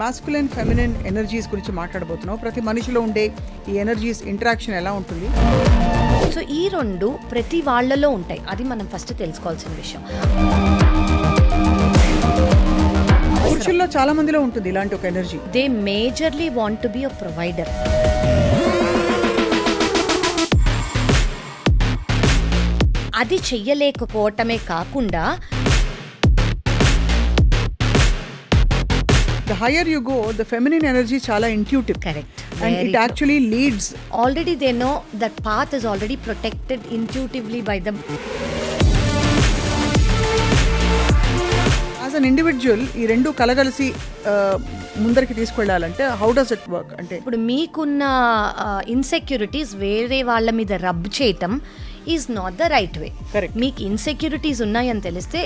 Masculine feminine energies గురించి మాట్లాడబోతున్నాం. ప్రతి మనిషిలో ఉండే ఈ ఎనర్జీస్ ఇంటరాక్షన్ ఎలా ఉంటుంది? సో ఈ రెండు ప్రతి వాళ్ళలో ఉంటాయి, అది మనం ఫస్ట్ తెలుసుకోవాల్సిన విషయం. పురుషుల్లో చాలా మందిలో ఉంటుంది ఇలాంటి ఒక energy. They majorly want to be a provider. అది చెయ్యలేకపోవటమే కాకుండా The higher you go, the feminine energy chala intuitive. Correct. And it actually leads. Already they know that path is already protected intuitively by them. As an individual, ఈ రెండు కలగలిసి ముందరికి తీసుకెళ్ళాలంటే how does it work? అంటే ఇప్పుడు మీకున్న insecurities వేరే వాళ్ళ మీద rub చేయటం is not the right way. Correct. మీకు ఇన్సెక్యూరిటీస్ ఉన్నాయని తెలిస్తే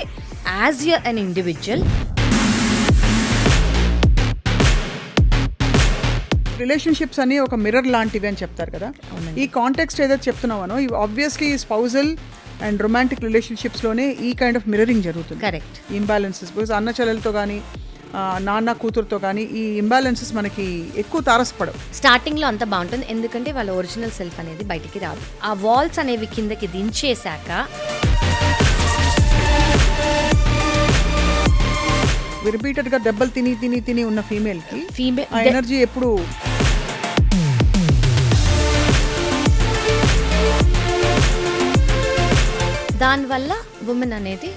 యాజ్ అన్ ఇండివిజువల్ రిలేషన్షిప్స్ అని ఒక మిర్రర్ లాంటివి అని చెప్తారు కదా. ఈ కాంటెక్స్ట్ ఏదైతే చెప్తున్నావనో ఆబ్వియస్లీ స్పౌజల్ అండ్ రొమాంటిక్ రిలేషన్షిప్స్లోనే ఈ కైండ్ ఆఫ్ మిర్రరింగ్ జరుగుతుంది. కరెక్ట్. ఇంబ్యాలెన్సెస్ బికాజ్ అన్న చెల్లెలతో కానీ నాన్న కూతురుతో కానీ ఈ ఇంబ్యాలెన్సెస్ మనకి ఎక్కువ తారసపడవు. స్టార్టింగ్లో అంత బాగుంటుంది, ఎందుకంటే వాళ్ళ ఒరిజినల్ సెల్ఫ్ అనేది బయటికి రాదు. ఆ వాల్స్ అనేవి కిందకి దించేశాక రిపీటెడ్గా దెబ్బలు తిని తిని తిని ఉన్న ఫీమేల్కి ఆ ఎనర్జీ ఎప్పుడు దానివల్ల ఉమెన్ అనేది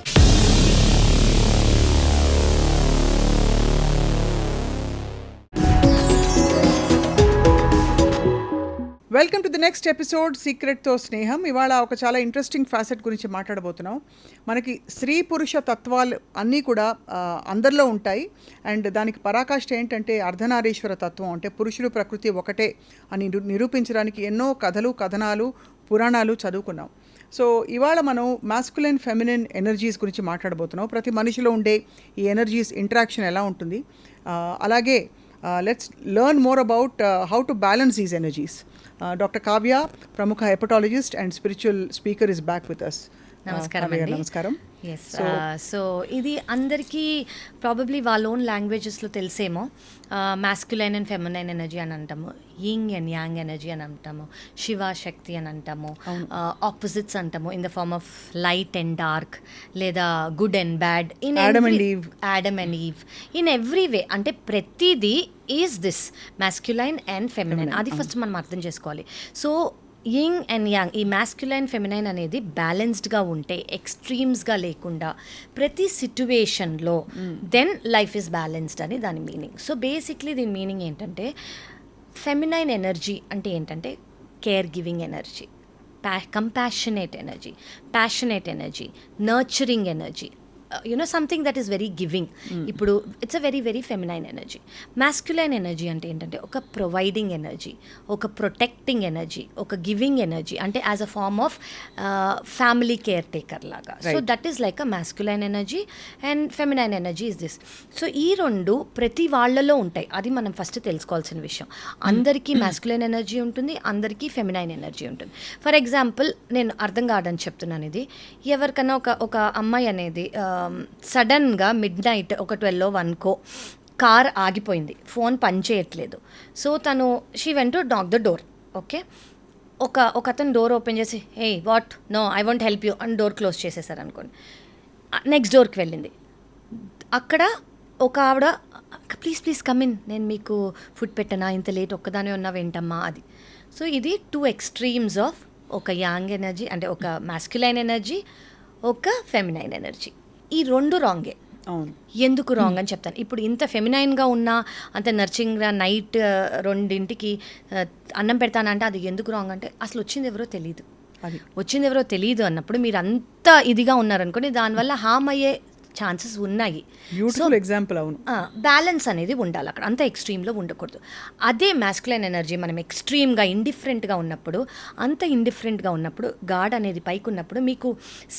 welcome to the next episode సీక్రెట్తో స్నేహం. ఇవాళ ఒక చాలా ఇంట్రెస్టింగ్ ఫ్యాసెట్ గురించి మాట్లాడబోతున్నాం. మనకి స్త్రీ పురుష తత్వాలు అన్నీ కూడా అందరిలో ఉంటాయి. అండ్ దానికి పరాకాష్ఠ ఏంటంటే అర్ధనారీశ్వర తత్వం, అంటే పురుషుడు ప్రకృతి ఒకటే అని నిరూపించడానికి ఎన్నో కథలు కథనాలు పురాణాలు చదువుకున్నాం. సో ఇవాళ మనం మాస్కులైన్ ఫెమినిన్ ఎనర్జీస్ గురించి మాట్లాడబోతున్నాం. ప్రతి మనిషిలో ఉండే ఈ ఎనర్జీస్ ఇంటరాక్షన్ ఎలా ఉంటుంది, అలాగే let's learn more about how to balance these energies. Doctor Kavya, ప్రముఖ hepatologist and spiritual speaker, is back with us. నమస్కారం. నమస్కారం. సో ఇది అందరికీ ప్రాబబ్లీ వాళ్ళ ఓన్ లాంగ్వేజెస్లో తెలిసేమో. మాస్క్యులైన్ అండ్ ఫెమినైన్ ఎనర్జీ అని అంటాము, యింగ్ అండ్ యాంగ్ ఎనర్జీ అని అంటాము, శివ శక్తి అని అంటాము, ఆపోజిట్స్ అంటాము in the form of light and dark, లేదా good and bad, in Adam and Eve, in every way. అంటే ప్రతిదీ is this masculine and feminine. అది ఫస్ట్ మనం అర్థం చేసుకోవాలి. సో యింగ్ అండ్ యాంగ్, ఈ మాస్క్యులైన్ ఫెమినైన్ అనేది బ్యాలెన్స్డ్గా ఉంటే, ఎక్స్ట్రీమ్స్గా లేకుండా ప్రతి సిట్యువేషన్లో, దెన్ లైఫ్ ఈజ్ బ్యాలెన్స్డ్ అని దాని మీనింగ్. సో బేసిక్లీ దీని మీనింగ్ ఏంటంటే ఫెమినైన్ ఎనర్జీ అంటే ఏంటంటే care giving energy, compassionate energy, passionate energy, nurturing energy, something that is very giving. ఇప్పుడు it's a very very feminine energy. Masculine energy అంటే ఏంటంటే ఒక ప్రొవైడింగ్ ఎనర్జీ, ఒక ప్రొటెక్టింగ్ ఎనర్జీ, ఒక గివింగ్ ఎనర్జీ, అంటే as a form of family care taker లాగా. So that is like a masculine energy and feminine energy is this. So ఈ రెండు ప్రతి వాళ్ళలో ఉంటాయి, అది మనం ఫస్ట్ తెలుసుకోవాల్సిన విషయం. అందరికీ మాస్క్యులైన్ ఎనర్జీ ఉంటుంది, అందరికీ ఫెమినైన్ ఎనర్జీ ఉంటుంది. ఫర్ ఎగ్జాంపుల్, నేను అర్థం కాదని చెప్తున్నాను ఇది. ఎవరికైనా ఒక అమ్మాయి అనేది సడన్గా మిడ్ నైట్ ఒక 12-1 కార్ ఆగిపోయింది, ఫోన్ పనిచేయట్లేదు. సో తను she went to knock the door. Okay, ఒక అతను డోర్ ఓపెన్ చేసి hey what, no I want help you అని డోర్ క్లోజ్ చేసేసారు అనుకోండి. నెక్స్ట్ డోర్కి వెళ్ళింది, అక్కడ ఒక ఆవిడ ప్లీజ్ ప్లీజ్ కమ్ ఇన్, నేను మీకు ఫుడ్ పెట్టనా, ఇంత లేట్ ఒక్కదానే ఉన్నావు ఏంటమ్మా అది. సో ఇది 2 ఎక్స్ట్రీమ్స్ ఆఫ్ ఒక యాంగ్ ఎనర్జీ, అంటే ఒక మాస్క్యులైన్ ఎనర్జీ, ఒక ఫెమినైన్ ఎనర్జీ. ఈ రెండు రాంగే. ఎందుకు రాంగ్ అని చెప్తాను. ఇప్పుడు ఇంత ఫెమినైన్గా ఉన్నా, అంత నర్చింగ్గా నైట్ 2ంటికి అన్నం పెడతానంటే అది ఎందుకు రాంగ్ అంటే అసలు వచ్చింది ఎవరో తెలియదు అన్నప్పుడు మీరు అంత ఇదిగా ఉన్నారనుకోండి, దానివల్ల హామ్ అయ్యే ఛాన్సెస్ ఉన్నాయి. Beautiful example. అవును, బ్యాలెన్స్ అనేది ఉండాలి అక్కడ, అంత ఎక్స్ట్రీమ్లో ఉండకూడదు. అదే మాస్క్యులైన్ ఎనర్జీ మనం ఎక్స్ట్రీమ్గా ఇండిఫరెంట్గా ఉన్నప్పుడు, అంత ఇండిఫరెంట్గా ఉన్నప్పుడు, గాడ్ అనేది పైకి ఉన్నప్పుడు మీకు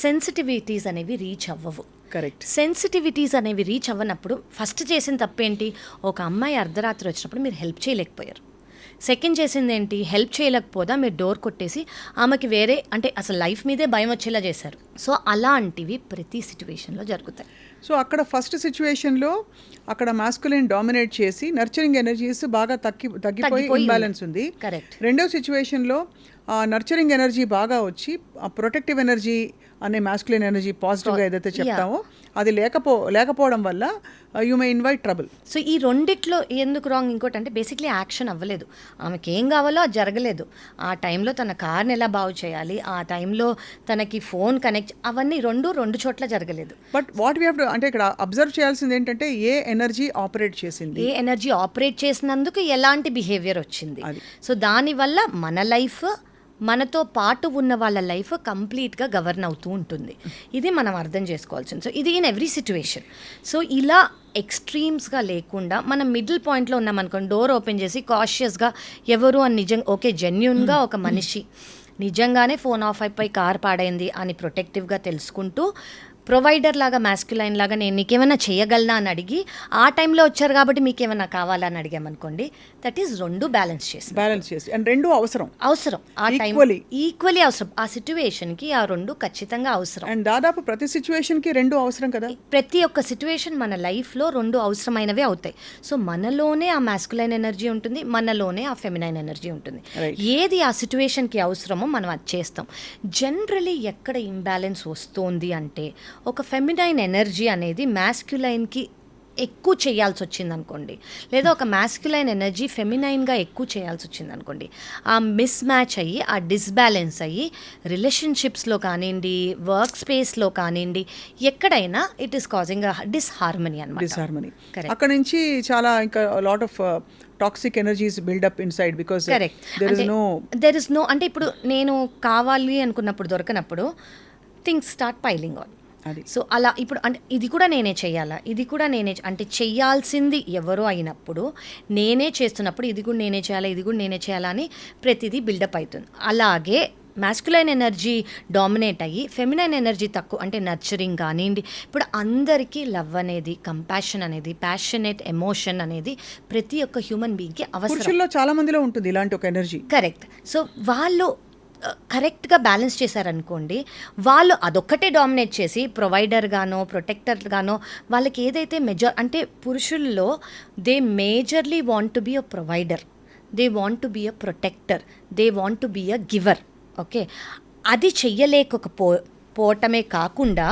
సెన్సిటివిటీస్ అనేవి రీచ్ అవ్వవు. కరెక్ట్. సెన్సిటివిటీస్ అనేవి రీచ్ అవ్వనప్పుడు ఫస్ట్ చేసిన తప్పేంటి, ఒక అమ్మాయి అర్ధరాత్రి వచ్చినప్పుడు మీరు హెల్ప్ చేయలేకపోయారు. సెకండ్ చేసింది ఏంటి, హెల్ప్ చేయలేకపోదా మీరు డోర్ కొట్టేసి ఆమెకి వేరే, అంటే అసలు లైఫ్ మీదే భయం వచ్చేలా చేశారు. సో అలాంటివి ప్రతి సిచ్యువేషన్లో జరుగుతాయి. సో అక్కడ ఫస్ట్ సిచ్యువేషన్లో అక్కడ మాస్కులిన్ డామినేట్ చేసి నర్చరింగ్ ఎనర్జీస్ బాగా తగ్గిపోయి ఇంబ్యాలెన్స్ ఉంది. కరెక్ట్. రెండో సిచ్యువేషన్లో నర్చరింగ్ ఎనర్జీ బాగా వచ్చి ఆ ప్రొటెక్టివ్ ఎనర్జీ అనే మాస్కులిన్ ఎనర్జీ పాజిటివ్గా ఏదైతే చెప్తామో అది లేకపోవడం వల్ల you may invite trouble. So ఈ రెండిట్లో ఎందుకు రాంగ్ ఇంకోటి అంటే బేసిక్లీ యాక్షన్ అవ్వలేదు, ఆమెకి ఏం కావాలో అది జరగలేదు. ఆ టైంలో తన కార్ని ఎలా బాగు చేయాలి, ఆ టైంలో తనకి ఫోన్ కనెక్ట్, అవన్నీ రెండు చోట్ల జరగలేదు. But what we have to అంటే ఇక్కడ అబ్జర్వ్ చేయాల్సింది ఏంటంటే ఏ ఎనర్జీ ఆపరేట్ చేసింది, ఏ ఎనర్జీ ఆపరేట్ చేసినందుకు ఎలాంటి బిహేవియర్ వచ్చింది. సో దానివల్ల మన లైఫ్, మనతో పాటు ఉన్న వాళ్ళ లైఫ్ కంప్లీట్గా గవర్న్ అవుతూ ఉంటుంది. ఇది మనం అర్థం చేసుకోవాల్సింది. సో ఇది ఇన్ ఎవ్రీ సిచ్యువేషన్. సో ఇలా ఎక్స్ట్రీమ్స్గా లేకుండా మనం మిడిల్ పాయింట్లో ఉన్నామనుకోండి, డోర్ ఓపెన్ చేసి కాషియస్గా ఎవరు అని ఓకే జెన్యున్గా ఒక మనిషి నిజంగానే ఫోన్ ఆఫ్ అయిపోయి కార్ పాడైంది అని ప్రొటెక్టివ్గా తెలుసుకుంటూ ప్రొవైడర్ లాగా మాస్క్యులైన్ లాగా నేను నీకేమైనా చేయగలనా అని అడిగి ఆ టైంలో వచ్చారు కాబట్టి మీకేమైనా కావాలని అడిగామనుకోండి, దట్ ఈస్ రెండు బ్యాలెన్స్ చేసి అండ్ రెండు అవసరం ఆ టైం ఈక్వలీ అవసరం. ఆ సిచ్యువేషన్కి ఆ రెండు ఖచ్చితంగా అవసరం. అండ్ దాదాపు ప్రతి సిచ్యువేషన్కి రెండు అవసరం కదా. ప్రతి ఒక్క సిచ్యువేషన్ మన లైఫ్లో రెండు అవసరమైనవే అవుతాయి. సో మనలోనే ఆ మాస్కులైన్ ఎనర్జీ ఉంటుంది, మనలోనే ఆ ఫెమినైన్ ఎనర్జీ ఉంటుంది. ఏది ఆ సిచ్యువేషన్కి అవసరమో మనం అది చేస్తాం. జనరలీ ఎక్కడ ఇంబ్యాలెన్స్ వస్తుంది అంటే ఒక ఫెమినైన్ ఎనర్జీ అనేది మాస్క్యులైన్కి ఎక్కువ చేయాల్సి వచ్చింది అనుకోండి, లేదా ఒక మాస్క్యులైన్ ఎనర్జీ ఫెమినైన్గా ఎక్కువ చేయాల్సి వచ్చింది అనుకోండి, ఆ మిస్ మ్యాచ్ అయ్యి ఆ డిస్బ్యాలెన్స్ అయ్యి రిలేషన్షిప్స్లో కానివ్వండి, వర్క్ స్పేస్లో కానివ్వండి, ఎక్కడైనా ఇట్ ఈస్ కాజింగ్ డిస్హార్మనీ అనమాట. డిస్హార్మనీ అక్కడ నుంచి చాలా ఇంకా lot of toxic energies build up inside because there is no అంటే ఇప్పుడు నేను కావాలి అనుకున్నప్పుడు దొరకనప్పుడు things start piling on. So అలా ఇప్పుడు అంటే ఇది కూడా నేనే చేయాలా, ఇది కూడా నేనే అంటే చెయ్యాల్సింది ఎవరో అయినప్పుడు నేనే చేస్తున్నప్పుడు ఇది కూడా నేనే చేయాలా, ఇది కూడా నేనే చేయాలా అని ప్రతిదీ బిల్డప్ అవుతుంది. అలాగే మాస్కులైన్ ఎనర్జీ డామినేట్ అయ్యి ఫెమినైన్ ఎనర్జీ తక్కువ అంటే నర్చరింగ్ కానివ్వండి. ఇప్పుడు అందరికీ లవ్ అనేది, కంపాషన్ అనేది, ప్యాషనేట్ ఎమోషన్ అనేది ప్రతి ఒక్క హ్యూమన్ బీయింగ్కి అవసరం. చాలా మందిలో ఉంటుంది ఇలాంటి ఒక ఎనర్జీ. కరెక్ట్. సో వాళ్ళు కరెక్ట్గా బ్యాలెన్స్ చేశారనుకోండి, వాళ్ళు అదొక్కటే డామినేట్ చేసి ప్రొవైడర్గానో ప్రొటెక్టర్గానో వాళ్ళకి ఏదైతే అంటే పురుషుల్లో they majorly want to be a provider, they want to be a protector, they want to be a giver. Okay, అది చెయ్యలేకపోవటమే కాకుండా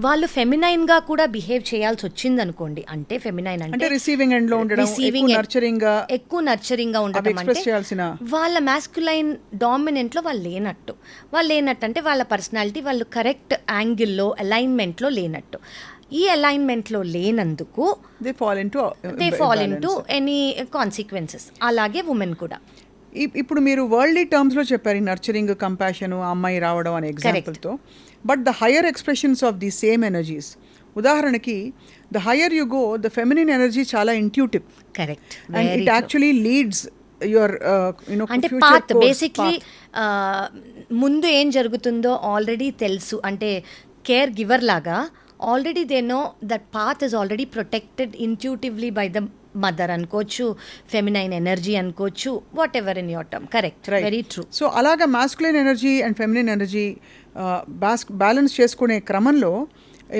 వాళ్ళు ఫెమినైన్గా కూడా బిహేవ్ చేయాల్సి వచ్చింది అనుకోండి. అంటే ఫెమినైన్ అంటే రిసీవింగ్ ఎండ్లో ఉండడం, ఎక్కువ నర్చరింగ్గా ఉండడం అంటే వాళ్ళ మాస్కులైన్ డామినెంట్లో వాళ్ళు లేనట్టు అంటే వాళ్ళ పర్సనాలిటీ వాళ్ళు కరెక్ట్ యాంగిల్లో అలైన్మెంట్లో లేనట్టు. ఈ అలైన్మెంట్లో లేనందుకు they fall into any consequences. అలాగే ఉమెన్ కూడా. ఇప్పుడు మీరు వరల్డ్లీ టర్మ్స్లో చెప్పారు ఈ నర్చరింగ్, కంపాషన్, అమ్మాయి రావడం అనే ఎగ్జాంపుల్తో. But the higher expressions of the same energies, ఉదాహరణకి the higher you go the feminine energy చాలా intuitive. Correct. And it actually leads your అంటే పాత్ బేసిక్లీ ముందు ఏం జరుగుతుందో ఆల్రెడీ తెలుసు. అంటే కేర్ గివర్ లాగా already they know that path is already protected intuitively by the mother అనుకోవచ్చు, feminine energy అనుకోవచ్చు, whatever in your term. Correct, very true. So అలాగా masculine energy and feminine energy balance చేసుకునే క్రమంలో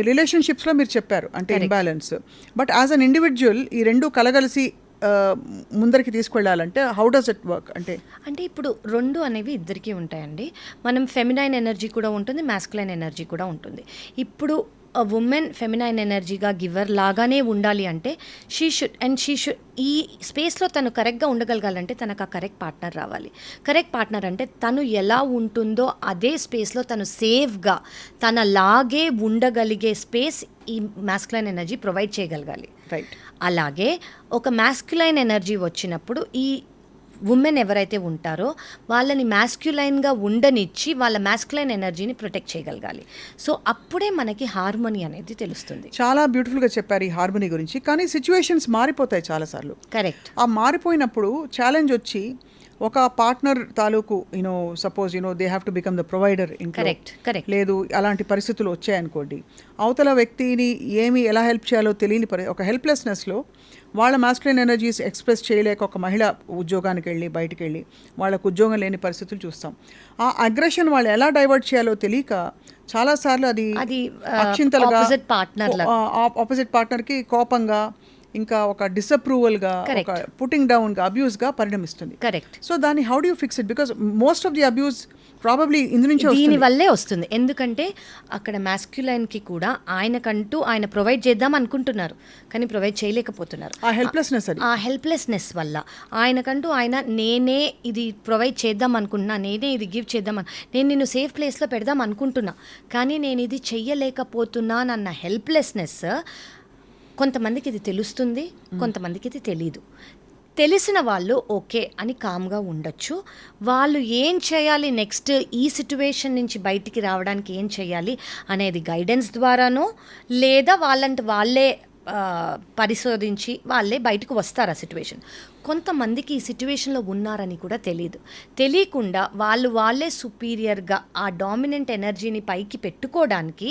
రిలేషన్షిప్స్లో మీరు చెప్పారు అంటే imbalance. But as an individual ఈ రెండు కలగలిసి ముందరికి తీసుకెళ్ళాలంటే హౌ డస్ ఇట్ వర్క్? అంటే ఇప్పుడు రెండు అనేవి ఇద్దరికీ ఉంటాయండి. మనం ఫెమినైన్ ఎనర్జీ కూడా ఉంటుంది, మాస్కులైన్ ఎనర్జీ కూడా ఉంటుంది. ఇప్పుడు ఉమెన్ ఫెమినైన్ ఎనర్జీగా గివర్ లాగానే ఉండాలి అంటే షీ షుడ్ ఈ స్పేస్లో తను కరెక్ట్గా ఉండగలగాలంటే తనకు ఆ కరెక్ట్ పార్ట్నర్ రావాలి. కరెక్ట్ పార్ట్నర్ అంటే తను ఎలా ఉంటుందో అదే స్పేస్లో తను సేఫ్గా తనలాగే ఉండగలిగే స్పేస్ ఈ మాస్కులైన్ ఎనర్జీ ప్రొవైడ్ చేయగలగాలి. రైట్. అలాగే ఒక మాస్కులైన్ ఎనర్జీ వచ్చినప్పుడు ఈ ఉమెన్ ఎవరైతే ఉంటారో వాళ్ళని మాస్క్యులైన్గా ఉండనిచ్చి వాళ్ళ మాస్క్యులైన్ ఎనర్జీని ప్రొటెక్ట్ చేయగలగాలి. సో అప్పుడే మనకి హార్మోనీ అనేది తెలుస్తుంది. చాలా బ్యూటిఫుల్గా చెప్పారు ఈ హార్మోనీ గురించి. కానీ సిచ్యువేషన్స్ మారిపోతాయి చాలాసార్లు. కరెక్ట్. ఆ మారిపోయినప్పుడు ఛాలెంజ్ వచ్చి ఒక పార్ట్నర్ తాలూకు suppose they have to become the provider ఇంట్లో, లేదు అలాంటి పరిస్థితులు వచ్చాయనుకోండి, అవతల వ్యక్తిని ఎలా హెల్ప్ చేయాలో తెలియని ఒక హెల్ప్లెస్నెస్లో వాళ్ళ మాస్కులైన్ ఎనర్జీస్ ఎక్స్ప్రెస్ చేయలేక ఒక మహిళ ఉద్యోగానికి వెళ్ళి బయటికి వెళ్ళి వాళ్ళకు ఉద్యోగం లేని పరిస్థితులు చూస్తాం. ఆ అగ్రెషన్ వాళ్ళు ఎలా డైవర్ట్ చేయాలో తెలియక చాలా సార్లు అది అది అక్షింతలుగా opposite partner ఆపోజిట్ పార్ట్నర్కి కోపంగా, ఇంకా ఒక డిసప్రూవల్గా, ఒక పుట్టింగ్ డౌన్గా, అబ్యూస్గా పరిణమిస్తుంది. కరెక్ట్. సో దాన్ని how do you fix it? Because most of the abuse probably ఇందు నుంచి దీని వల్లే వస్తుంది. ఎందుకంటే అక్కడ మ్యాస్క్యులైన్కి కూడా ఆయనకంటూ ఆయన ప్రొవైడ్ చేద్దాం అనుకుంటున్నారు, కానీ ప్రొవైడ్ చేయలేకపోతున్నారు. ఆ హెల్ప్లెస్నెస్, అది ఆ హెల్ప్లెస్నెస్ వల్ల ఆయనకంటూ ఆయన నేనే ఇది ప్రొవైడ్ చేద్దాం అనుకుంటున్నా, నేనే ఇది గివ్ చేద్దాం, నేను నిన్ను సేఫ్ ప్లేస్లో పెడదాం అనుకుంటున్నా, కానీ నేను ఇది చెయ్యలేకపోతున్నానన్న హెల్ప్లెస్నెస్ కొంతమందికి ఇది తెలుస్తుంది, కొంతమందికి ఇది తెలీదు. తెలిసిన వాళ్ళు ఓకే అని కామ్గా ఉండొచ్చు. వాళ్ళు ఏం చేయాలి నెక్స్ట్, ఈ సిట్యువేషన్ నుంచి బయటికి రావడానికి ఏం చేయాలి అనేది గైడెన్స్ ద్వారానో, లేదా వాళ్ళే పరిశోధించి వాళ్ళే బయటకు వస్తారు ఆ సిట్యువేషన్. కొంతమందికి ఈ సిట్యువేషన్లో ఉన్నారని కూడా తెలియకుండా వాళ్ళే సుపీరియర్గా ఆ డామినెంట్ ఎనర్జీని పైకి పెట్టుకోవడానికి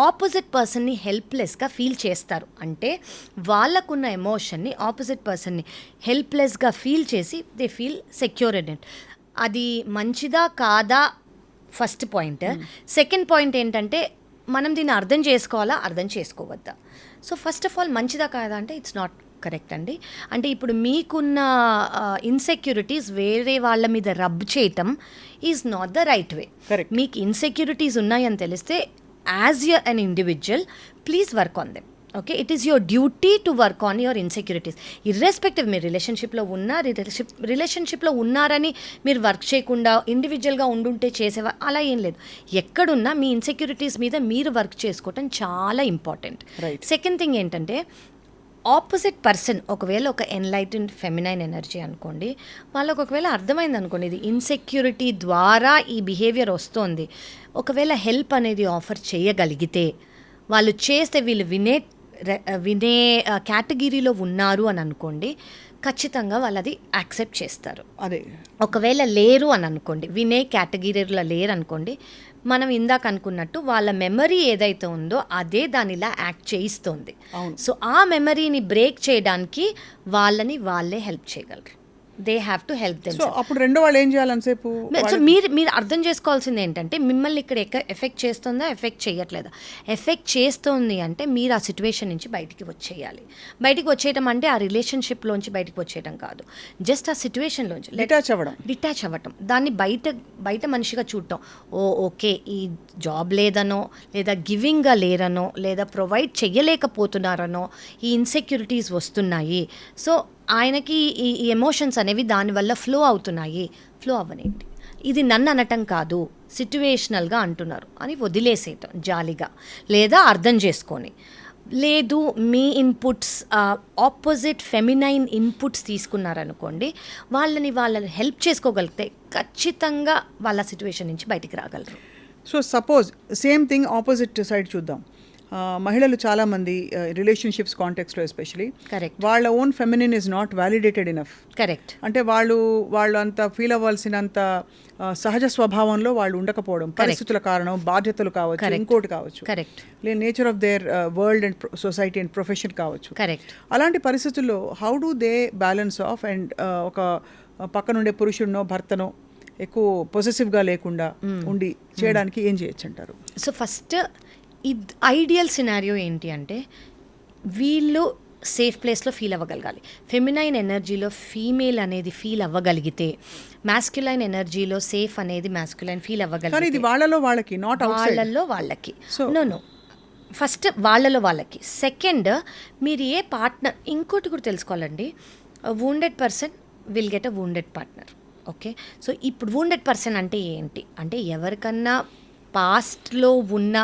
ఆపోజిట్ పర్సన్ని హెల్ప్లెస్గా ఫీల్ చేస్తారు. అంటే వాళ్ళకున్న ఎమోషన్ని ఆపోజిట్ పర్సన్ని హెల్ప్లెస్గా ఫీల్ చేసి they feel secure in it. అది మంచిదా కాదా ఫస్ట్ పాయింట్. సెకండ్ పాయింట్ ఏంటంటే మనం దీన్ని అర్థం చేసుకోవాలా, అర్థం చేసుకోవద్దా. సో ఫస్ట్ ఆఫ్ ఆల్ మంచిదా కాదా అంటే ఇట్స్ నాట్ కరెక్ట్ అండి. అంటే ఇప్పుడు మీకున్న ఇన్సెక్యూరిటీస్ వేరే వాళ్ళ మీద రబ్ చేయటం is not the right way. మీకు ఇన్సెక్యూరిటీస్ ఉన్నాయని తెలిస్తే as an individual, please work on them. Okay, it is your duty to work on your insecurities, irrespective మీరు రిలేషన్షిప్లో ఉన్నారని మీరు వర్క్ చేయకుండా ఇండివిజువల్గా ఉండుంటే చేసేవా అలా ఏం లేదు. ఎక్కడున్నా మీ ఇన్సెక్యూరిటీస్ మీద మీరు వర్క్ చేసుకోవటం చాలా ఇంపార్టెంట్. సెకండ్ థింగ్ ఏంటంటే ఆపోజిట్ పర్సన్ ఒకవేళ ఒక ఎన్లైటెండ్ ఫెమినైన్ ఎనర్జీ అనుకోండి, వాళ్ళకు ఒకవేళ అర్థమైంది అనుకోండి ఇది ఇన్సెక్యూరిటీ ద్వారా ఈ బిహేవియర్ వస్తుంది, ఒకవేళ హెల్ప్ అనేది ఆఫర్ చేయగలిగితే, వాళ్ళు చేస్తే వీళ్ళు వినే కేటగిరీలో ఉన్నారు అని అనుకోండి, ఖచ్చితంగా వాళ్ళు అది యాక్సెప్ట్ చేస్తారు. అదే ఒకవేళ లేరు అని అనుకోండి, వినే కేటగిరీలో లేరు అనుకోండి, మనం ఇందాక అనుకున్నట్టు వాళ్ళ మెమరీ ఏదైతే ఉందో అదే దానిలా యాక్ట్ చేయిస్తుంది. సో ఆ మెమరీని బ్రేక్ చేయడానికి వాళ్ళే హెల్ప్ చేయగలరు. They have to help them. So అప్పుడు రెండో వాళ్ళు ఏం చేయాలనిసేపు? సో మీరు అర్థం చేసుకోవాల్సింది ఏంటంటే మిమ్మల్ని ఇక్కడ ఎఫెక్ట్ చేస్తుందా, ఎఫెక్ట్ చేయట్లేదా. ఎఫెక్ట్ చేస్తుంది అంటే మీరు ఆ సిచ్యువేషన్ నుంచి బయటికి వచ్చేయాలి. బయటికి వచ్చేయటం అంటే ఆ రిలేషన్షిప్లోంచి బయటికి వచ్చేయటం కాదు, జస్ట్ ఆ సిచ్యువేషన్లోంచి డిటాచ్ అవ్వటం, దాన్ని బయట మనిషిగా చూడటం. ఓకే ఈ జాబ్ లేదనో, లేదా గివింగ్గా లేరనో, లేదా ప్రొవైడ్ చెయ్యలేకపోతున్నారనో ఈ ఇన్సెక్యూరిటీస్ వస్తున్నాయి, సో ఆయనకి ఈ ఎమోషన్స్ అనేవి దానివల్ల ఫ్లో అవుతున్నాయి, ఫ్లో అవ్వనేంటి, ఇది నన్ను అనటం కాదు సిట్యువేషనల్గా అంటున్నారు అని వదిలేసేయటం జాలిగా, లేదా అర్థం చేసుకొని. లేదు మీ ఇన్పుట్స్ ఆపోజిట్ ఫెమినైన్ ఇన్పుట్స్ తీసుకున్నారనుకోండి, వాళ్ళని హెల్ప్ చేసుకోగలిగితే ఖచ్చితంగా వాళ్ళ సిట్యువేషన్ నుంచి బయటికి రాగలరు. So suppose same thing opposite side చూద్దాం. మహిళలు చాలామంది రిలేషన్షిప్స్ కాంటెక్స్లో ఎస్పెషలీ వాళ్ళ own feminine is not validated enough. Correct. అంటే వాళ్ళు అంత ఫీల్ అవ్వాల్సినంత సహజ స్వభావంలో వాళ్ళు ఉండకపోవడం, పరిస్థితుల కారణం, బాధ్యతలు కావచ్చు, ఇంకోటి కావచ్చు, లేదా nature of their world and society and profession కావచ్చు. అలాంటి పరిస్థితుల్లో how do they balance of and ఒక పక్కనుండే పురుషుడినో భర్తనో ఎక్కువ పొసెసివ్గా లేకుండా ఉండి చేయడానికి ఏం చేయొచ్చు అంటారు? సో ఫస్ట్ ఐడియల్ సినారియో ఏంటి అంటే వీళ్ళు సేఫ్ ప్లేస్లో ఫీల్ అవ్వగలగాలి. ఫెమినైన్ ఎనర్జీలో ఫీమేల్ అనేది ఫీల్ అవ్వగలిగితే, మాస్క్యులైన్ ఎనర్జీలో సేఫ్ అనేది మాస్క్యులైన్ ఫీల్ అవ్వగలిగితే, వాళ్ళలో వాళ్ళకి నో ఫస్ట్ వాళ్ళలో వాళ్ళకి. సెకండ్, మీరు ఏ పార్ట్నర్, ఇంకోటి కూడా తెలుసుకోవాలండి, wounded person will get a wounded partner. Okay, so ఇప్పుడు వూండెడ్ పర్సన్ అంటే ఏంటి అంటే ఎవరికన్నా పాస్ట్లో ఉన్న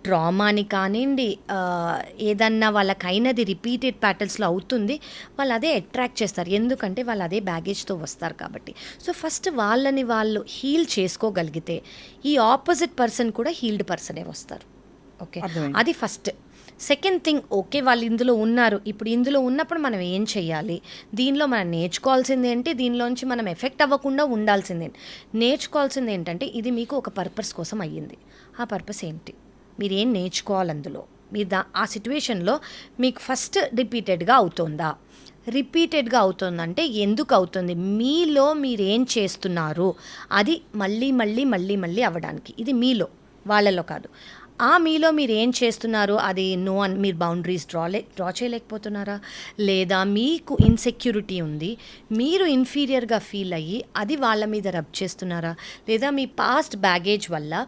ట్రామాని కానివ్వండి, ఏదన్నా వాళ్ళకైనది రిపీటెడ్ ప్యాటర్న్స్లో అవుతుంది, వాళ్ళు అదే అట్రాక్ట్ చేస్తారు, ఎందుకంటే వాళ్ళు అదే బ్యాగేజ్తో వస్తారు కాబట్టి. సో ఫస్ట్ వాళ్ళని వాళ్ళు హీల్ చేసుకోగలిగితే ఈ ఆపోజిట్ పర్సన్ కూడా హీల్డ్ పర్సనే వస్తారు. ఓకే, అది ఫస్ట్. సెకండ్ థింగ్, ఓకే వాళ్ళు ఇందులో ఉన్నారు, ఇప్పుడు ఇందులో ఉన్నప్పుడు మనం ఏం చేయాలి, దీనిలో మనం నేర్చుకోవాల్సింది ఏంటి, దీనిలోంచి మనం ఎఫెక్ట్ అవ్వకుండా ఉండాల్సింది ఏంటి. నేర్చుకోవాల్సింది ఏంటంటే ఇది మీకు ఒక పర్పస్ కోసం అయ్యింది, ఆ పర్పస్ ఏంటి, మీరు ఏం నేర్చుకోవాలి అందులో, మీరు ఆ సిట్యువేషన్లో మీకు ఫస్ట్ రిపీటెడ్గా అవుతుందంటే ఎందుకు అవుతుంది, మీలో మీరేం చేస్తున్నారు అది మళ్ళీ అవ్వడానికి, ఇది మీలో వాళ్ళలో కాదు. ఆ మీలో మీరు ఏం చేస్తున్నారు, అది నో అని మీరు బౌండరీస్ డ్రా చేయలేకపోతున్నారా, లేదా మీకు ఇన్సెక్యూరిటీ ఉంది, మీరు ఇన్ఫీరియర్గా ఫీల్ అయ్యి అది వాళ్ళ మీద రబ్ చేస్తున్నారా, లేదా మీ పాస్ట్ బ్యాగేజ్ వల్ల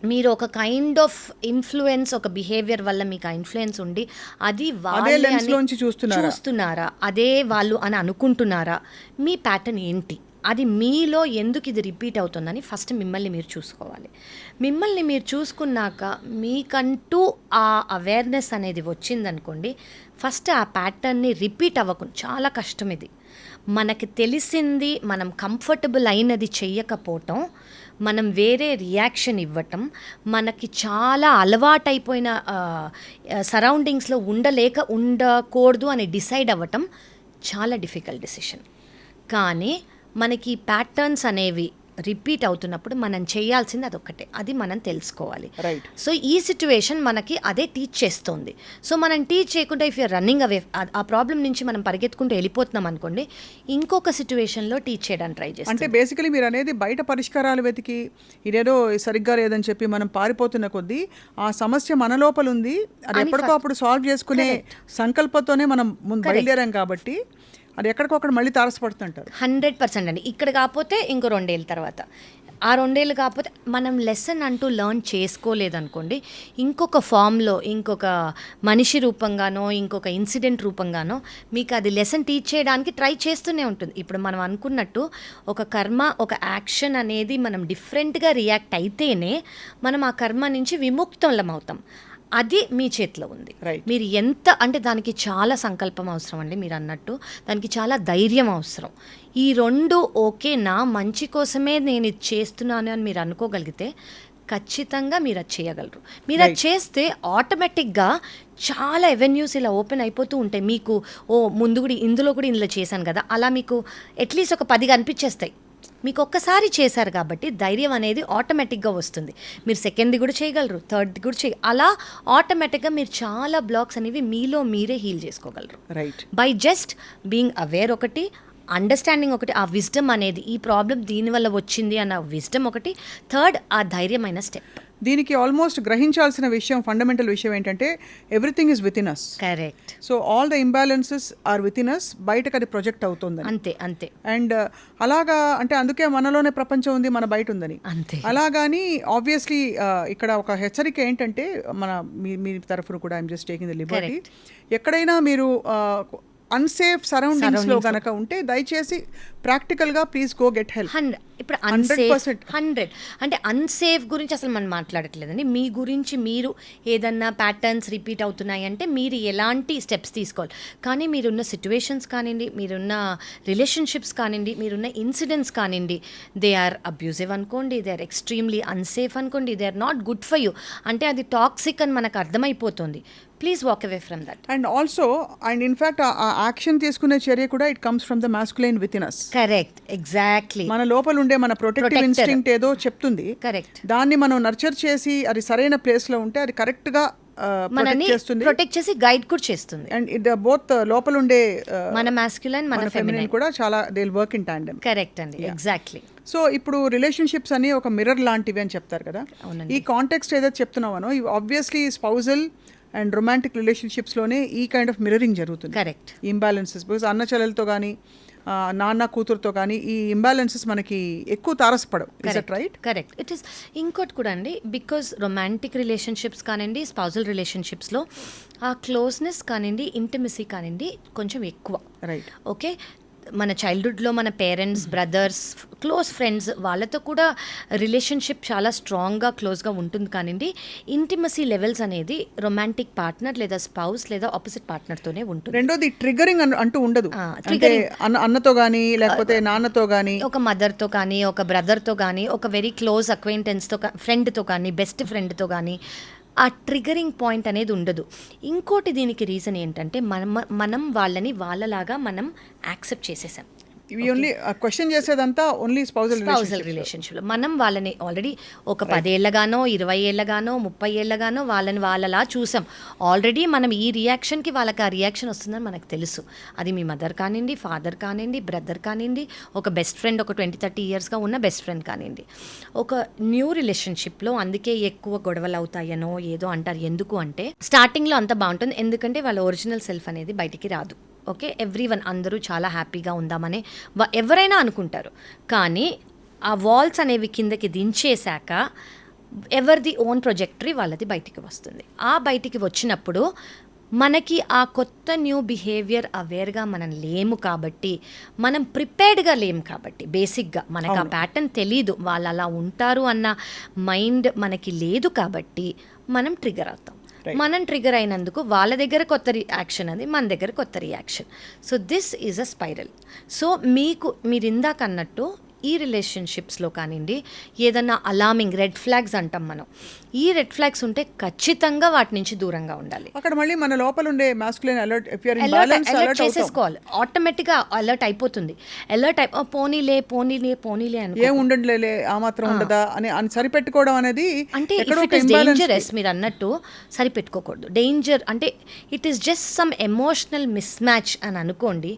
మీరు ఒక కైండ్ ఆఫ్ ఇన్ఫ్లుయెన్స్, ఒక బిహేవియర్ వల్ల మీకు ఆ ఇన్ఫ్లుయెన్స్ ఉండి అది అదే lens లోంచి చూస్తున్నారా, అదే వాళ్ళు అని అనుకుంటున్నారా, మీ ప్యాటర్న్ ఏంటి, అది మీలో ఎందుకు ఇది రిపీట్ అవుతుందని ఫస్ట్ మిమ్మల్ని మీరు చూసుకోవాలి. మిమ్మల్ని మీరు చూసుకున్నాక మీకంటూ ఆ అవేర్నెస్ అనేది వచ్చిందనుకోండి, ఫస్ట్ ఆ ప్యాటర్న్ని రిపీట్ అవ్వకుండా, చాలా కష్టం ఇది, మనకి తెలిసింది మనం కంఫర్టబుల్ అయినది చెయ్యకపోవటం, మనం వేరే రియాక్షన్ ఇవ్వటం, మనకి చాలా అలవాటైపోయిన సరౌండింగ్స్లో ఉండకూడదు అని డిసైడ్ అవ్వటం చాలా డిఫికల్ట్ డెసిషన్. కానీ మనకి ప్యాటర్న్స్ అనేవి రిపీట్ అవుతున్నప్పుడు మనం చేయాల్సింది అదొక్కటే, అది మనం తెలుసుకోవాలి. రైట్. సో ఈ సిచ్యువేషన్ మనకి అదే టీచ్ చేస్తుంది. సో మనం టీచ్ చేయకుండా ఇఫ్ యూర్ రన్నింగ్ అవే, ఆ ప్రాబ్లం నుంచి మనం పరిగెత్తుకుంటూ వెళ్ళిపోతున్నాం అనుకోండి, ఇంకొక సిచ్యువేషన్లో టీచ్ చేయడానికి ట్రై చేస్తాం. అంటే బేసికలీ మీరు అనేది బయట పరిష్కారాలు వెతికి ఇదేదో సరిగ్గా లేదని చెప్పి మనం పారిపోతున్న కొద్దీ ఆ సమస్య మన లోపల ఉంది, అది ఎప్పటికో అప్పుడు సాల్వ్ చేసుకునే సంకల్పంతోనే మనం ముందు బయలుదేరాం కాబట్టి అది ఎక్కడికొక్కడ మళ్ళీ తారసపడుతుంటారు. 100% అండి. ఇక్కడ కాకపోతే ఇంకో 2 ఏళ్ళ తర్వాత, ఆ 2 ఏళ్ళు కాకపోతే మనం లెసన్ అంటూ లెర్న్ చేసుకోలేదనుకోండి, ఇంకొక ఫామ్లో, ఇంకొక మనిషి రూపంగానో, ఇంకొక ఇన్సిడెంట్ రూపంగానో మీకు అది లెసన్ టీచ్ చేయడానికి ట్రై చేస్తూనే ఉంటుంది. ఇప్పుడు మనం అనుకున్నట్టు ఒక కర్మ, ఒక యాక్షన్ అనేది మనం డిఫరెంట్గా రియాక్ట్ అయితేనే మనం ఆ కర్మ నుంచి విముక్తులం అవుతాం. అది మీ చేతిలో ఉంది. మీరు ఎంత అంటే దానికి చాలా సంకల్పం అవసరం అండి, మీరు అన్నట్టు దానికి చాలా ధైర్యం అవసరం. ఈ 2 ఓకే, నా మంచి కోసమే నేను ఇది చేస్తున్నాను అని మీరు అనుకోగలిగితే ఖచ్చితంగా మీరు అది చేయగలరు. మీరు అది చేస్తే ఆటోమేటిక్గా చాలా అవెన్యూస్ ఇలా ఓపెన్ అయిపోతూ ఉంటాయి. మీకు ముందు కూడా ఇందులో కూడా ఇందులో చేశాను కదా, అలా మీకు అట్లీస్ట్ ఒక 10 కనిపించేస్తాయి. మీకు ఒక్కసారి చేశారు కాబట్టి ధైర్యం అనేది ఆటోమేటిక్గా వస్తుంది. మీరు సెకండ్ది కూడా చేయగలరు, థర్డ్ది కూడా అలా ఆటోమేటిక్గా మీరు చాలా బ్లాక్స్ అనేవి మీలో మీరే హీల్ చేసుకోగలరు. Right. By just being aware ఒకటి, అండర్స్టాండింగ్ ఒకటి, ఆ విజ్డమ్ అనేది ఈ ప్రాబ్లం దీనివల్ల వచ్చింది అన్న విజ్డమ్ ఒకటి, థర్డ్ ఆ ధైర్యమైన స్టెప్. దీనికి ఆల్మోస్ట్ గ్రహించాల్సిన విషయం, ఫండమెంటల్ విషయం ఏంటంటే everything is within us. Correct. So all the imbalances are within us, బయటకు అది ప్రొజెక్ట్ అవుతుంది. అంతే అంతే. అండ్ అలాగా అంటే అందుకే మనలోనే ప్రపంచం ఉంది, మన బయట ఉందని. అంతే. అలాగాని ఆబ్వియస్లీ ఇక్కడ ఒక హెచ్చరిక ఏంటంటే మీ తరఫున కూడా I'm just taking the Liberty, ఎక్కడైనా మీరు అన్సేఫ్ సరౌండింగ్స్లో కనుక ఉంటే దయచేసి ప్రాక్టికల్గా ప్లీజ్ గో గెట్ హెల్ప్. ఇప్పుడు అన్సేఫ్ 100 అంటే అన్సేఫ్ గురించి అసలు మనం మాట్లాడట్లేదండి. మీ గురించి మీరు ఏదన్నా ప్యాటర్న్స్ రిపీట్ అవుతున్నాయి అంటే మీరు ఎలాంటి స్టెప్స్ తీసుకోవాలి. కానీ మీరున్న సిచ్యువేషన్స్ కానివ్వండి, మీరున్న రిలేషన్షిప్స్ కానివ్వండి, మీరున్న ఇన్సిడెంట్స్ కానివ్వండి, దే ఆర్ అబ్యూజివ్ అనుకోండి, దే ఆర్ ఎక్స్ట్రీమ్లీ అన్సేఫ్ అనుకోండి, they are not good for you అంటే అది టాక్సిక్ అని మనకు అర్థమైపోతుంది. Please walk away from that. And also and in fact ఆ యాక్షన్ తీసుకునే చర్య కూడా it comes from the masculine within us. Correct, exactly. మన లోపల ఉండే మన ప్రొటెక్టివ్ ఇన్స్టింక్ట్ ఏదో చెప్తుంది. కరెక్ట్. దాన్ని మనం నర్చర్ చేసి అది సరైన ప్లేస్ లో ఉంటే అది కరెక్ట్ గా ప్రొటెక్ట్ చేసి గైడ్ కూడా చేస్తుంది. అండ్ ఇట్ బోత్ లోపల ఉండే మన మాస్కులైన్ మన ఫెమినైన్ కూడా చాలా they will work in tandem. Correct అండి, ఎగ్జాక్ట్లీ. సో ఇప్పుడు రిలేషన్షిప్స్ అని ఒక మిర్రర్ లాంటివి అని చెప్తారు కదా. ఈ కాంటెక్స్ట్ ఏదైతే చెప్తున్నామో ఆబ్వియస్లీ స్పౌజల్ అండ్ రొమాంటిక్ రిలేషన్షిప్స్లోనే ఈ కైండ్ ఆఫ్ మిర్రరింగ్ జరుగుతుంది. కరెక్ట్. ఇంబ్యాలెన్సెస్ బికాజ్ అన్న చెల్లెలతో కానీ నాన్న కూతురుతో కానీ ఈ ఇంబ్యాలెన్సెస్ మనకి ఎక్కువ తారసపడవు. Is that right? Correct. It is ఇంకోటి కూడా అండి, బికాజ్ రొమాంటిక్ రిలేషన్షిప్స్ కానివ్వండి, స్పౌజల్ రిలేషన్షిప్స్లో ఆ క్లోజ్నెస్ కానివ్వండి, ఇంటిమసీ కానివ్వండి కొంచెం ఎక్కువ. రైట్. ఓకే. మన చైల్డ్హుడ్లో మన పేరెంట్స్, బ్రదర్స్, క్లోజ్ ఫ్రెండ్స్ వాళ్ళతో కూడా రిలేషన్షిప్ చాలా స్ట్రాంగ్గా క్లోజ్గా ఉంటుంది. కానివ్వండి ఇంటిమసీ లెవెల్స్ అనేది రొమాంటిక్ పార్ట్నర్ లేదా స్పౌస్ లేదా ఆపోజిట్ పార్ట్నర్తోనే ఉంటుంది. రెండోది ట్రిగరింగ్ అంటూ ఉండదు. అన్నతో కానీ లేకపోతే నాన్నతో కానీ, ఒక మదర్తో కానీ, ఒక బ్రదర్తో కానీ, ఒక వెరీ క్లోజ్ అక్వైంటెన్స్తో, ఫ్రెండ్తో కానీ, బెస్ట్ ఫ్రెండ్తో కానీ ఆ ట్రిగరింగ్ పాయింట్ అనేది ఉండదు. ఇంకోటి దీనికి రీజన్ ఏంటంటే మనం వాళ్ళని వాళ్ళలాగా మనం యాక్సెప్ట్ చేసేసాం. ఇవి ఓన్లీ క్వశ్చన్ చేసేదంతా ఓన్లీ స్పౌజల్ రిలేషన్షిప్లో మనం వాళ్ళని ఆల్రెడీ ఒక 10 ఏళ్ళగానో 20 ఏళ్ళగానో 30 ఏళ్ళగానో వాళ్ళని వాళ్ళలా చూసాం. ఆల్రెడీ మనం ఈ రియాక్షన్కి వాళ్ళకి ఆ రియాక్షన్ వస్తుందని మనకు తెలుసు. అది మీ మదర్ కానివ్వండి, ఫాదర్ కానివ్వండి, బ్రదర్ కానివ్వండి, ఒక బెస్ట్ ఫ్రెండ్, ఒక 20-30 ఇయర్స్గా ఉన్న బెస్ట్ ఫ్రెండ్ కానివ్వండి. ఒక న్యూ రిలేషన్షిప్లో అందుకే ఎక్కువ గొడవలు అవుతాయనో ఏదో అంటారు. ఎందుకు అంటే స్టార్టింగ్లో అంత బాగుంటుంది, ఎందుకంటే వాళ్ళ ఒరిజినల్ సెల్ఫ్ అనేది బయటికి రాదు. ఓకే, ఎవ్రీవన్ అందరూ చాలా హ్యాపీగా ఉందామని ఎవరైనా అనుకుంటారు. కానీ ఆ వాల్స్ అనేవి కిందకి దించేశాక ఎవరిది ఓన్ ప్రొజెక్టరీ వాళ్ళది బయటికి వస్తుంది. ఆ బయటికి వచ్చినప్పుడు మనకి ఆ కొత్త న్యూ బిహేవియర్ అవేర్గా మనం లేము కాబట్టి, మనం ప్రిపేర్డ్గా లేము కాబట్టి, బేసిక్గా మనకు ఆ ప్యాటర్న్ తెలీదు, వాళ్ళు అలా ఉంటారు అన్న మైండ్ మనకి లేదు కాబట్టి మనం ట్రిగర్ అవుతాం. మనం ట్రిగర్ అయినందుకు వాళ్ళ దగ్గర కొత్త రియాక్షన్, అది మన దగ్గర కొత్త reaction. So this is a spiral. So మీరు ఇందాక అన్నట్టు ఈ రిలేషన్షిప్స్లో కానివ్వండి, ఏదన్నా అలార్మింగ్ రెడ్ ఫ్లాగ్స్ అంటాం మనం, ఈ రెడ్ ఫ్లాగ్స్ ఉంటే ఖచ్చితంగా వాటి నుంచి దూరంగా ఉండాలి. అక్కడ మళ్ళీ మన లోపల ఉండే మాస్కులైన్ అలర్ట్ అలర్ట్ చేసేసుకోవాలి, ఆటోమేటిక్గా అలర్ట్ అయిపోతుంది. అలర్ట్ పోనీలే అని ఏం ఉండట్లే ఆ మాత్రం ఉండదా అని సరిపెట్టుకోవడం అనేది అంటే డేంజరస్. మీరు అన్నట్టు సరిపెట్టుకోకూడదు. డేంజర్ అంటే it is just some emotional mismatch అని అనుకోండి.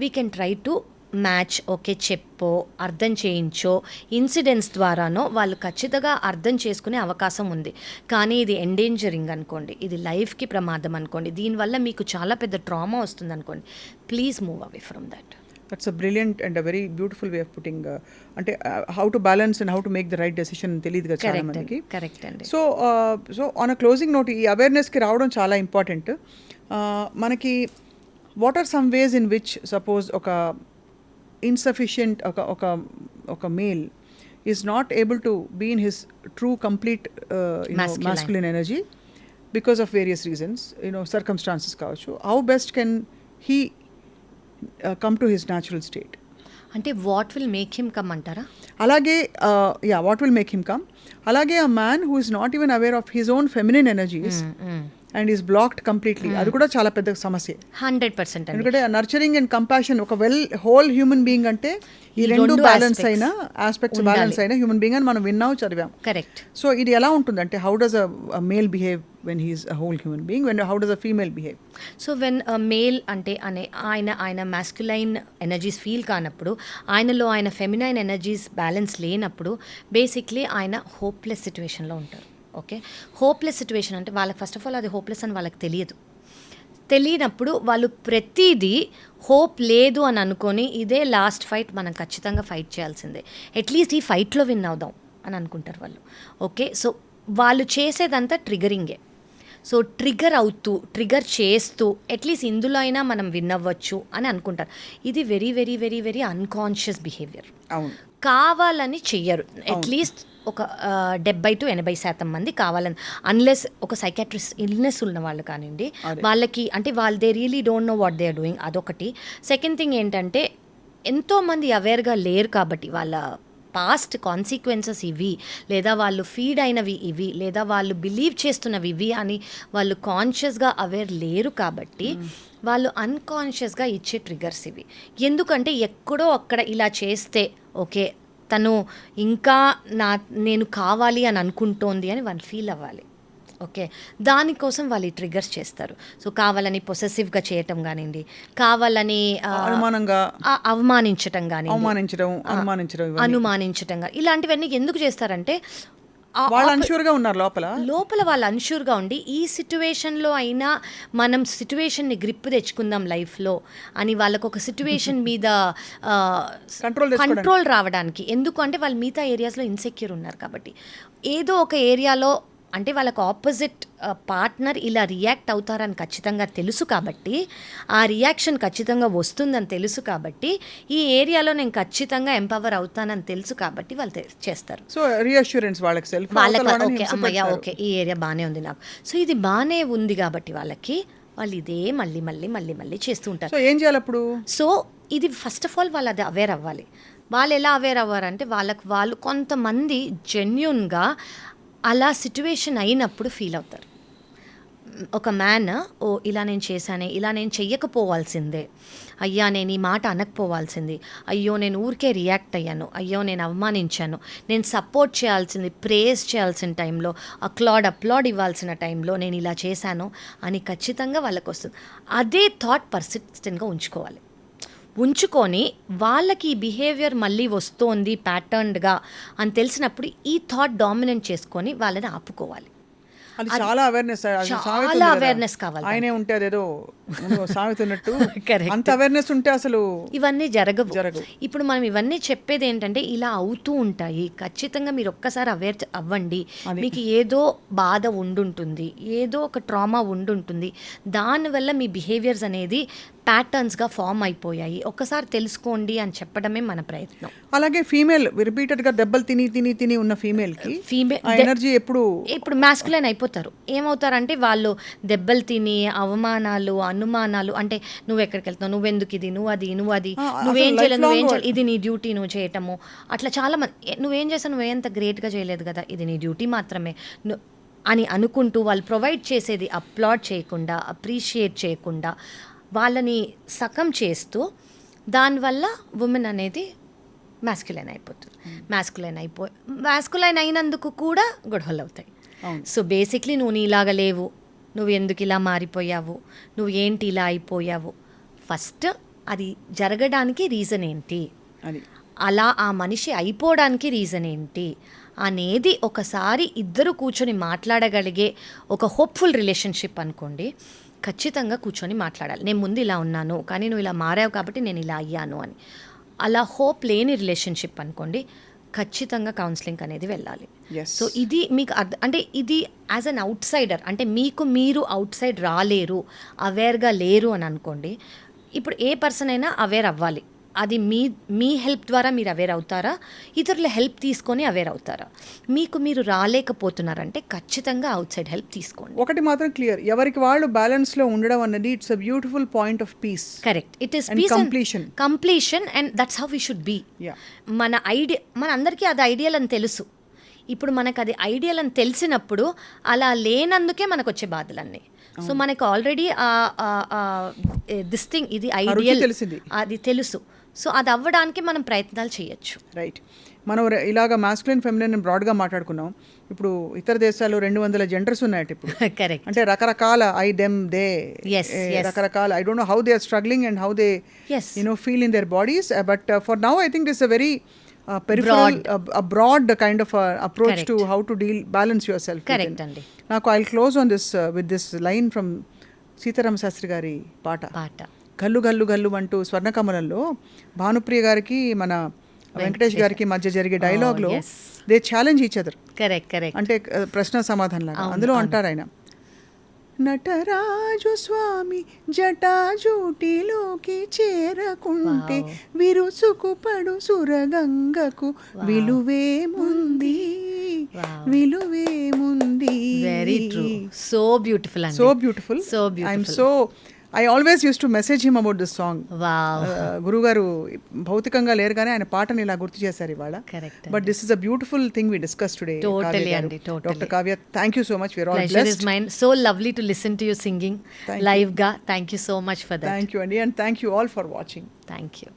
We can try to match. Okay, చెప్పో అర్థం చేయించో ఇన్సిడెంట్స్ ద్వారానో వాళ్ళు ఖచ్చితంగా అర్థం చేసుకునే అవకాశం ఉంది. కానీ ఇది ఎండేంజరింగ్ అనుకోండి, ఇది లైఫ్కి ప్రమాదం అనుకోండి, దీనివల్ల మీకు చాలా పెద్ద ట్రామా వస్తుంది అనుకోండి, please move away from that. That's a brilliant and a very beautiful way of putting. అంటే how to balance and how to make the right decision తెలియదు కదా చాలా మందికి. కరెక్ట్ అండి. So on a closing note, ఈ అవేర్నెస్కి రావడం చాలా ఇంపార్టెంట్. మనకి what are some ways in which suppose ఒక insufficient ఒక male is not able to be in his true complete masculine energy because of various reasons, circumstances కావచ్చు. How best can he come to his natural state? అంటే what will make him come అంటారా? అలాగే what will make him come. అలాగే a man who is not even aware of his own feminine energies and is blocked completely, అది కూడా చాలా పెద్ద సమస్య. 100%. ఎందుకంటే నర్చరింగ్ అండ్ కంపాషన్, ఒక హోల్ హ్యూమన్ బీయింగ్ అంటే ఈ రెండు బ్యాలెన్స్ అయిన ఆస్పెక్ట్స్ బ్యాలెన్స్ అయిన హ్యూమన్ బీయింగ్ అని మనం విన్నాం, చదివాం. కరెక్ట్. సో ఇది ఎలా ఉంటుంది అంటే, how does a male behave when he is a whole human being, how does a female behave? So when male అంటే ఆయన మాస్క్యులైన్ ఎనర్జీస్ ఫీల్ కానప్పుడు, ఆయనలో ఆయన ఫెమినైన్ ఎనర్జీస్ బ్యాలెన్స్ లేనప్పుడు బేసిక్లీ ఆయన హోప్లెస్ సిచ్యువేషన్లో ఉంటారు. ఓకే, హోప్లెస్ సిచ్యువేషన్ అంటే వాళ్ళకి ఫస్ట్ ఆఫ్ ఆల్ అది హోప్లెస్ అని వాళ్ళకి తెలియనప్పుడు వాళ్ళు ప్రతిదీ హోప్ లేదు అని అనుకొని, ఇదే లాస్ట్ ఫైట్, మనం ఖచ్చితంగా ఫైట్ చేయాల్సిందే, అట్లీస్ట్ ఈ ఫైట్లో విన్ అవుదాం అని అనుకుంటారు వాళ్ళు. ఓకే, సో వాళ్ళు చేసేదంతా ట్రిగరింగే. సో ట్రిగర్ చేస్తూ అట్లీస్ట్ ఇందులో అయినా మనం విన్ అవ్వచ్చు అని అనుకుంటారు. ఇది very very very very unconscious behaviour. కావాలని చెయ్యరు. అట్లీస్ట్ ఒక 70-80% మంది కావాలని, అన్లెస్ ఒక సైకాట్రిస్ట్ ఇల్నెస్ ఉన్న వాళ్ళు కానివ్వండి, వాళ్ళకి అంటే they really don't know what they are doing, అదొకటి. సెకండ్ థింగ్ ఏంటంటే, ఎంతోమంది అవేర్గా లేరు కాబట్టి వాళ్ళ పాస్ట్ కాన్సిక్వెన్సెస్ ఇవి, లేదా వాళ్ళు ఫీడ్ అయినవి ఇవి, లేదా వాళ్ళు బిలీవ్ చేస్తున్నవి ఇవి అని వాళ్ళు కాన్షియస్గా అవేర్ లేరు కాబట్టి వాళ్ళు అన్కాన్షియస్గా ఇచ్చే ట్రిగర్స్ ఇవి. ఎందుకంటే ఎక్కడో అక్కడ ఇలా చేస్తే ఓకే తను ఇంకా నేను కావాలి అని అనుకుంటోంది అని వాళ్ళు ఫీల్ అవ్వాలి. ఓకే, దానికోసం వాళ్ళు ఈ ట్రిగర్స్ చేస్తారు. సో కావాలని పొసెసివ్గా చేయటం కానివ్వండి, కావాలని అవమానించటం కానీ, అనుమానించటం కానీ, ఇలాంటివన్నీ ఎందుకు చేస్తారంటే వాళ్ళు అన్షూర్గా ఉన్నారు, లోపల వాళ్ళు అన్షూర్గా ఉండి, ఈ సిచ్యువేషన్లో అయినా మనం సిచ్యువేషన్ని గ్రిప్ తెచ్చుకుందాం లైఫ్లో అని వాళ్ళకు ఒక సిచ్యువేషన్ మీద కంట్రోల్ రావడానికి. ఎందుకు అంటే వాళ్ళు మిగతా ఏరియాస్లో ఇన్సెక్యూర్ ఉన్నారు కాబట్టి, ఏదో ఒక ఏరియాలో అంటే వాళ్ళకు ఆపోజిట్ పార్ట్నర్ ఇలా రియాక్ట్ అవుతారని ఖచ్చితంగా తెలుసు కాబట్టి, ఆ రియాక్షన్ ఖచ్చితంగా వస్తుందని తెలుసు కాబట్టి, ఈ ఏరియాలో నేను ఖచ్చితంగా ఎంపవర్ అవుతానని తెలుసు కాబట్టి వాళ్ళు చేస్తారు. సో రీఅష్యూరెన్స్ వాళ్ళకి ఓకే అమ్మయ్య, ఓకే ఈ ఏరియా బాగానే ఉంది నాకు, సో ఇది బాగానే ఉంది కాబట్టి వాళ్ళు ఇదే మళ్ళీ మళ్ళీ మళ్ళీ మళ్ళీ చేస్తూ ఉంటారు. సో ఏం చేయాలి అప్పుడు? సో ఇది ఫస్ట్ ఆఫ్ ఆల్ వాళ్ళు అది అవేర్ అవ్వాలి. వాళ్ళు ఎలా అవేర్ అవ్వారంటే, వాళ్ళు కొంతమంది జెన్యూన్గా అలా సిచ్యువేషన్ అయినప్పుడు ఫీల్ అవుతారు. ఒక మ్యాన్ ఓ ఇలా నేను చేశానే, ఇలా నేను చెయ్యకపోవాల్సిందే, అయ్యా నేను ఈ మాట అనకపోవాల్సింది, అయ్యో నేను ఊరికే రియాక్ట్ అయ్యాను, అయ్యో నేను అవమానించాను, నేను సపోర్ట్ చేయాల్సింది, ప్రేజ్ చేయాల్సిన టైంలో, అప్లాడ్ ఇవ్వాల్సిన టైంలో నేను ఇలా చేశాను అని ఖచ్చితంగా వాళ్ళకి వస్తుంది. అదే థాట్ పర్సిస్టెంట్గా ఉంచుకొని వాళ్ళకి ఈ బిహేవియర్ మళ్ళీ వస్తోంది ప్యాటర్న్డ్గా అని తెలిసినప్పుడు ఈ థాట్ డామినేట్ చేసుకొని వాళ్ళని ఆపుకోవాలి. అది చాలా అవేర్నెస్, చాలా అవేర్నెస్ కావాలి. ఆయనే ఉంటే అదేదో సామెత ఉన్నట్టు Correct. అంత అవేర్నెస్ ఉంటే అసలు ఇవన్నీ జరగవు. ఇప్పుడు మనం ఇవన్నీ చెప్పేది ఏంటంటే ఇలా అవుతూ ఉంటాయి, ఖచ్చితంగా మీరు ఒక్కసారి అవేర్ అవ్వండి. మీకు ఏదో బాధ ఉండుంటుంది, ఏదో ఒక ట్రామా ఉండుంటుంది, దానివల్ల మీ బిహేవియర్స్ అనేది ప్యాటర్న్స్గా ఫామ్ అయిపోయాయి, ఒక్కసారి తెలుసుకోండి అని చెప్పడమే మన ప్రయత్నం. అలాగే ఫీమేల్ రిపీటెడ్గా దెబ్బలు తిని ఉన్న ఫీమేల్కి ఎనర్జీ ఇప్పుడు మ్యాస్కులైన్ అయిపోతారు. ఏమవుతారంటే వాళ్ళు దెబ్బలు తిని అవమానాలు, అనుమానాలు, అంటే నువ్వు ఎక్కడికి వెళ్తున్నావు, నువ్వెందుకు ఇది, నువ్వేం చేయలేదు, ఇది నీ డ్యూటీ నువ్వు చేయటము, అట్లా చాలా మంది నువ్వేం చేసావు, నువ్వేంత గ్రేట్గా చేయలేదు కదా, ఇది నీ డ్యూటీ మాత్రమే అని అనుకుంటూ వాళ్ళు ప్రొవైడ్ చేసేది అప్లాడ్ చేయకుండా, అప్రిషియేట్ చేయకుండా వాళ్ళని సకం చేస్తూ, దానివల్ల ఉమెన్ అనేది మ్యాస్కులైన్ అయిపోతుంది. మ్యాస్కులైన్ అయినందుకు కూడా గొడవలు అవుతాయి. సో బేసిక్లీ నువ్వు నీలాగా లేవు, నువ్వు ఎందుకు ఇలా మారిపోయావు, నువ్వు ఏంటి ఇలా అయిపోయావు, ఫస్ట్ అది జరగడానికి రీజన్ ఏంటి, అలా ఆ మనిషి అయిపోవడానికి రీజన్ ఏంటి అనేది ఒకసారి ఇద్దరు కూర్చొని మాట్లాడగలిగే ఒక హోప్ఫుల్ రిలేషన్షిప్ అనుకోండి, ఖచ్చితంగా కూర్చొని మాట్లాడాలి. నేను ముందు ఇలా ఉన్నాను కానీ నువ్వు ఇలా మారావు కాబట్టి నేను ఇలా అయ్యాను అని. అలా హోప్ లేని రిలేషన్షిప్ అనుకోండి, ఖచ్చితంగా కౌన్సిలింగ్ అనేది వెళ్ళాలి. సో ఇది మీకు అంటే ఇది యాజ్ అన్ అవుట్ సైడర్, అంటే మీరు అవుట్ సైడ్ రాలేరు, అవేర్గా లేరు అని అనుకోండి. ఇప్పుడు ఏ పర్సన్ అయినా అవేర్ అవ్వాలి. అది మీ హెల్ప్ ద్వారా మీరు అవేర్ అవుతారా, ఇతరుల హెల్ప్ తీసుకొని అవేర్ అవుతారా? మీరు రాలేకపోతున్నారంటే ఖచ్చితంగా అవుట్ సైడ్ హెల్ప్ తీసుకోండి. ఒకటి మాత్రం క్లియర్, ఎవరికి వాళ్ళు బ్యాలెన్స్ లో ఉండడం అన్నది it's a beautiful point of peace. Correct, it is peace completion and that's how we should be. మన అందరికీ అది ఐడియల్ అని తెలుసు. ఇప్పుడు మనకు అది ఐడియల్ అని తెలిసినప్పుడు అలా లేనందుకే మనకు వచ్చే బాధలన్నీ. సో మనకు ఆల్రెడీ దిస్ థింగ్, ఇది ఐడియల్, అది తెలుసు. సో అది అవ్వడానికి మనం ప్రయత్నాలు చేయొచ్చు. రైట్. మనం ఇలాగా మాస్కులిన్ ఫెమినిన్ బ్రాడ్గా మాట్లాడుకున్నాం. ఇప్పుడు ఇతర దేశాల్లో 200 జెండర్స్ ఉన్నాయట ఇప్పుడు. కరెక్ట్. అంటే రకరకాల ఐ దెమ్ దే, రకరకాల I don't know how they are struggling and how they feel in their bodies. But for now I think this a very peripheral, a broad kind of approach Correct. to how to balance yourself. Correct andi. Now I'll close on this with this line from Sitarama Sastry గారి పాట. గల్లు గల్లు గల్లు అంటూ స్వర్ణకమలంలో భానుప్రియ గారికి మన వెంకటేష్ గారికి మధ్య జరిగే డైలాగ్లో they challenge each other. Correct. అంటే ప్రశ్న సమాధానం లాగా అందులో అంటారు ఆయన, నటరాజు స్వామి జటాజూటిలోకి చేరకుంటే విరుసుకుపడు సురగంగకు విలువేముంది, విలువేముంది. Very true. So beautiful. I always used to message him about this song. Wow. గురుగారు భౌతికంగా లేరు కానీ ఆయన పాటని ఇలా గుర్తు చేశారు ఇవాళ. Correct. But this is a beautiful thing we discussed today. Totally andi, totally. Dr. Kavya, thank you so much. We are all Pleasure blessed. is mine. So lovely to listen to you singing live ga. Thank you so much for that. Thank you Andy, and thank you all for watching. Thank you.